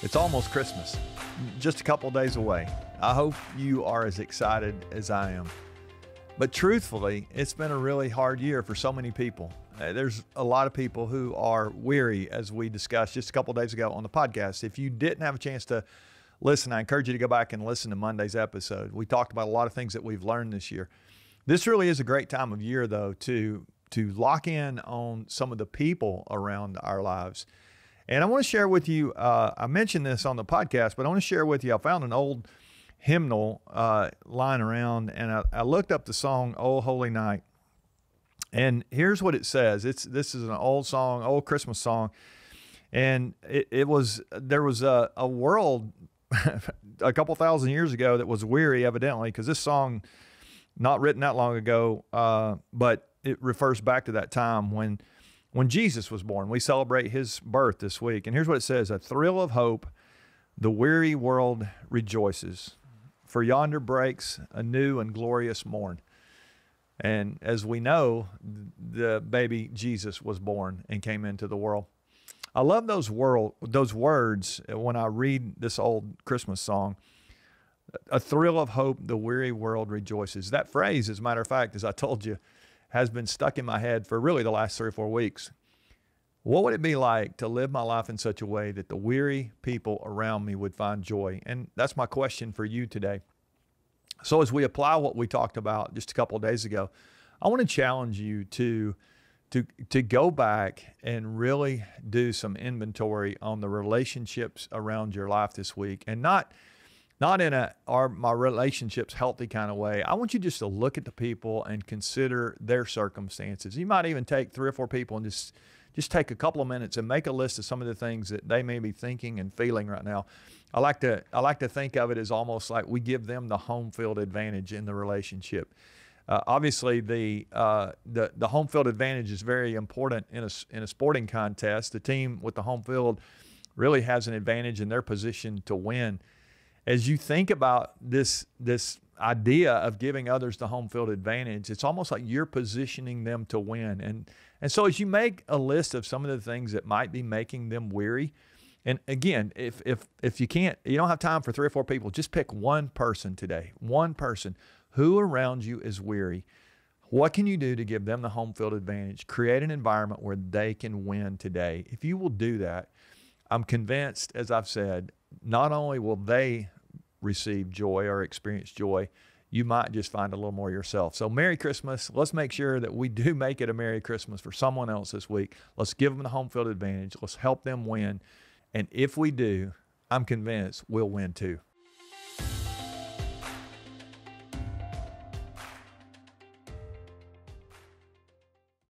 It's almost Christmas, just a couple days away. I hope you are as excited as I am. But truthfully, it's been a really hard year for so many people. There's a lot of people who are weary, as we discussed just a couple days ago on the podcast. If you didn't have a chance to listen, I encourage you to go back and listen to Monday's episode. We talked about a lot of things that we've learned this year. This really is a great time of year, though, to lock in on some of the people around our lives. And I want to share with you, I mentioned this on the podcast, but I want to share with you, I found an old hymnal lying around, and I looked up the song, "O Holy Night." And here's what it says. This is an old song, old Christmas song. And there was a world a couple thousand years ago that was weary, evidently, because this song, not written that long ago, but it refers back to that time when Jesus was born. We celebrate his birth this week. And here's what it says: "A thrill of hope, the weary world rejoices. For yonder breaks a new and glorious morn." And as we know, the baby Jesus was born and came into the world. I love those words when I read this old Christmas song. A thrill of hope, the weary world rejoices. That phrase, as a matter of fact, as I told you, has been stuck in my head for really the last 3 or 4 weeks. What would it be like to live my life in such a way that the weary people around me would find joy? And that's my question for you today. So as we apply what we talked about just a couple of days ago, I want to challenge you to go back and really do some inventory on the relationships around your life this week, and not in are my relationships healthy kind of way. I want you just to look at the people and consider their circumstances. You might even take 3 or 4 people and just take a couple of minutes and make a list of some of the things that they may be thinking and feeling right now. I like to think of it as almost like we give them the home field advantage in the relationship. Obviously, the home field advantage is very important in a sporting contest. The team with the home field really has an advantage in their position to win. As you think about this idea of giving others the home field advantage, it's almost like you're positioning them to win. And so as you make a list of some of the things that might be making them weary, and again, if you don't have time for 3 or 4 people, just pick one person today, one person. Who around you is weary? What can you do to give them the home field advantage? Create an environment where they can win today. If you will do that, I'm convinced, as I've said, not only will they receive joy or experience joy, you might just find a little more yourself. So Merry Christmas. Let's make sure that we do make it a Merry Christmas for someone else this week. Let's give them the home field advantage. Let's help them win. And if we do, I'm convinced we'll win too.